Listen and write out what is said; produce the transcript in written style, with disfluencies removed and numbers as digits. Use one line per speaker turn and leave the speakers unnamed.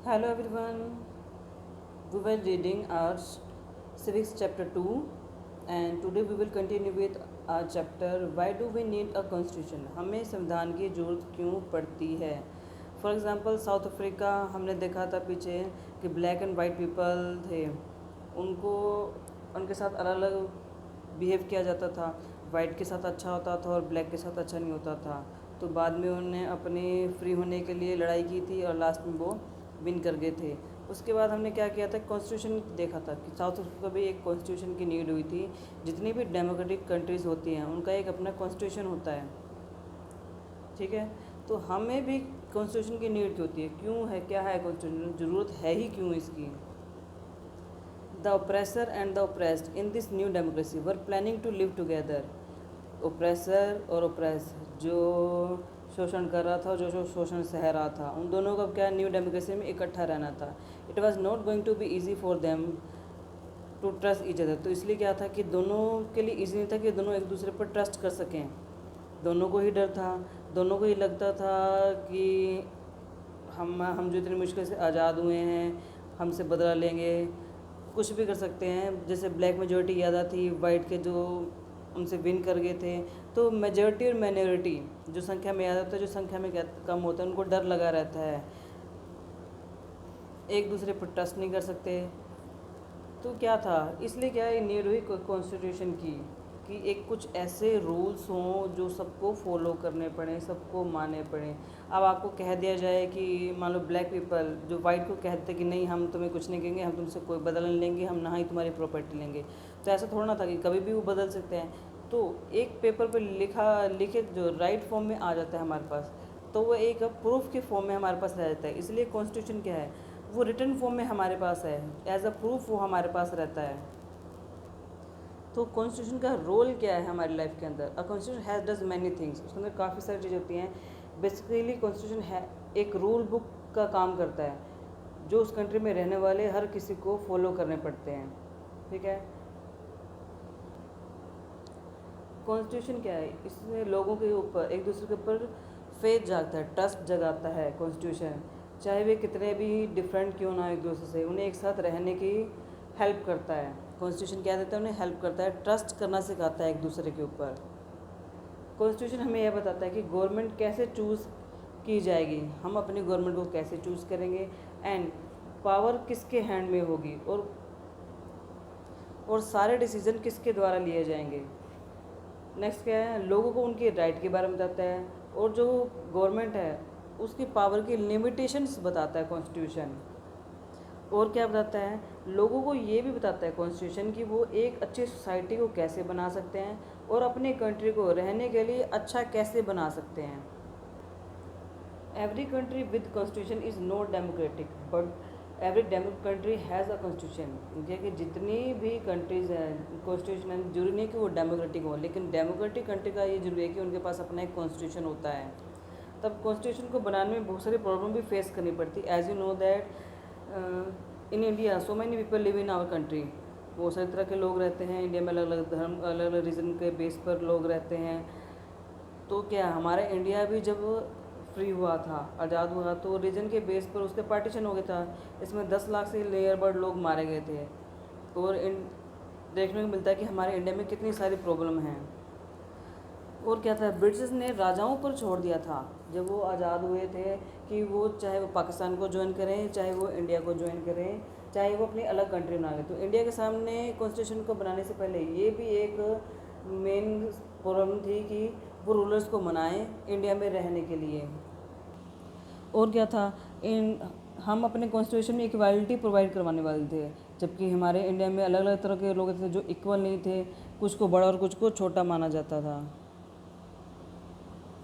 Hello everyone. We were reading our civics chapter 2 and today we will continue with our chapter why do we need a constitution? हमें संविधान की ज़रूरत क्यों पड़ती है? For example south Africa हमने देखा था पीछे कि ब्लैक एंड वाइट पीपल थे, उनको उनके साथ अलग अलग बिहेव किया जाता था। वाइट के साथ अच्छा होता था और ब्लैक के साथ अच्छा नहीं होता था। तो बाद में उन्होंने अपने फ्री होने के लिए लड़ाई की थी और लास्ट में वो विन कर गए थे। उसके बाद हमने क्या किया था, कॉन्स्टिट्यूशन देखा था कि साउथ अफ्रीका भी एक कॉन्स्टिट्यूशन की नीड हुई थी। जितनी भी डेमोक्रेटिक कंट्रीज़ होती हैं उनका एक अपना कॉन्स्टिट्यूशन होता है, ठीक है। तो हमें भी कॉन्स्टिट्यूशन की नीड होती है। क्यों है, क्या है कॉन्स्टिट्यूशन, ज़रूरत है ही क्यों इसकी? The oppressor and the oppressed in this new democracy were planning to live together. Oppressor और ओप्रेस, जो शोषण कर रहा था और जो शोषण सह रहा था, उन दोनों का क्या न्यू डेमोक्रेसी में इकट्ठा रहना था। It was not going to be easy for them to trust each other. तो इसलिए क्या था कि दोनों के लिए ईजी नहीं था कि दोनों एक दूसरे पर ट्रस्ट कर सकें। दोनों को ही डर था, दोनों को ही लगता था कि हम जो इतनी मुश्किल से आज़ाद हुए हैं हमसे बदला लेंगे, कुछ भी कर सकते हैं। जैसे ब्लैक मेजॉरिटी ज़्यादा थी, वाइट के जो उनसे विन कर गए थे। तो मेजॉरिटी और माइनॉरिटी जो संख्या में ज़्यादा होता है, जो संख्या में कम होता है, उनको डर लगा रहता है, एक दूसरे पर ट्रस्ट नहीं कर सकते। तो क्या था, इसलिए क्या है नीड हुई कॉन्स्टिट्यूशन की कि एक कुछ ऐसे रूल्स हों जो सबको फॉलो करने पड़े, सबको मानने पड़े। अब आपको कह दिया जाए कि मान लो ब्लैक पीपल जो वाइट को कहते कि नहीं हम तुम्हें कुछ नहीं कहेंगे, हम तुमसे कोई बदला नहीं लेंगे, हम ना ही तुम्हारी प्रॉपर्टी लेंगे। तो ऐसा थोड़ा ना था कि कभी भी वो बदल सकते हैं। तो एक पेपर पर लिखित जो राइट फॉर्म में आ जाता है हमारे पास, तो वो एक प्रूफ के फॉर्म में हमारे पास रह जाता है। इसलिए कॉन्स्टिट्यूशन क्या है, वो रिटर्न फॉर्म में हमारे पास है, एज अ प्रूफ वो हमारे पास रहता है। तो कॉन्स्टिट्यूशन का रोल क्या है हमारी लाइफ के अंदर? A constitution has does many things. उसके अंदर काफ़ी सारी चीज़ें होती हैं। बेसिकली कॉन्स्टिट्यूशन है एक रूल बुक का काम करता है, जो उस कंट्री में रहने वाले हर किसी को फॉलो करने पड़ते हैं, ठीक है। कॉन्स्टिट्यूशन क्या है, इसमें लोगों के ऊपर एक दूसरे के ऊपर फेथ जागता है, ट्रस्ट जगाता है कॉन्स्टिट्यूशन। चाहे वे कितने भी डिफरेंट क्यों ना एक दूसरे से, उन्हें एक साथ रहने की हेल्प करता है। कॉन्स्टिट्यूशन क्या देता है, उन्हें हेल्प करता है, ट्रस्ट करना सिखाता है एक दूसरे के ऊपर। कॉन्स्टिट्यूशन हमें यह बताता है कि गवर्नमेंट कैसे चूज़ की जाएगी, हम अपनी गवर्नमेंट को कैसे चूज़ करेंगे, एंड पावर किसके हैंड में होगी, और सारे डिसीजन किसके द्वारा लिए जाएंगे। नेक्स्ट क्या है, लोगों को उनके राइट के बारे में बताता है, और जो गवर्नमेंट है उसकी पावर की लिमिटेशंस बताता है कॉन्स्टिट्यूशन। और क्या बताता है, लोगों को ये भी बताता है कॉन्स्टिट्यूशन कि वो एक अच्छी सोसाइटी को कैसे बना सकते हैं और अपनी कंट्री को रहने के लिए अच्छा कैसे बना सकते हैं। Every country with constitution is not democratic but every country has a constitution. India की जितनी भी कंट्रीज़ हैं कॉन्स्टिट्यूशन जरूरी नहीं कि वो डेमोक्रेटिक हो, लेकिन डेमोक्रेटिक कंट्री का ये जरूरी है कि उनके पास अपना एक कॉन्स्टिट्यूशन होता है। तब कॉन्स्टिट्यूशन को बनाने में बहुत सारी प्रॉब्लम भी फेस करनी पड़ती है। As you know that in India so many people live in our country. बहुत सारी तरह के लोग रहते हैं इंडिया में, अलग अलग धर्म, अलग अलग रीजन के बेस पर लोग रहते हैं। तो क्या हमारा इंडिया भी जब फ्री हुआ था, आज़ाद हुआ, तो रीजन के बेस पर उसके पार्टीशन हो गया था। इसमें 10 लाख से लेयर बर्ड लोग मारे गए थे। और देखने को मिलता है कि हमारे इंडिया में कितनी सारी प्रॉब्लम हैं। और क्या था, ब्रिटिश ने राजाओं पर छोड़ दिया था जब वो आज़ाद हुए थे कि वो चाहे वो पाकिस्तान को ज्वाइन करें, चाहे वो इंडिया को ज्वाइन करें, चाहे वो अपनी अलग कंट्री बना लें। तो इंडिया के सामने कॉन्स्टिट्यूशन को बनाने से पहले ये भी एक मेन प्रॉब्लम थी कि वो रूलर्स को मनाएं इंडिया में रहने के लिए। और क्या था, हम अपने कॉन्स्टिट्यूशन में इक्वालिटी प्रोवाइड करवाने वाले थे, जबकि हमारे इंडिया में अलग अलग तरह के लोग थे जो इक्वल नहीं थे, कुछ को बड़ा और कुछ को छोटा माना जाता था।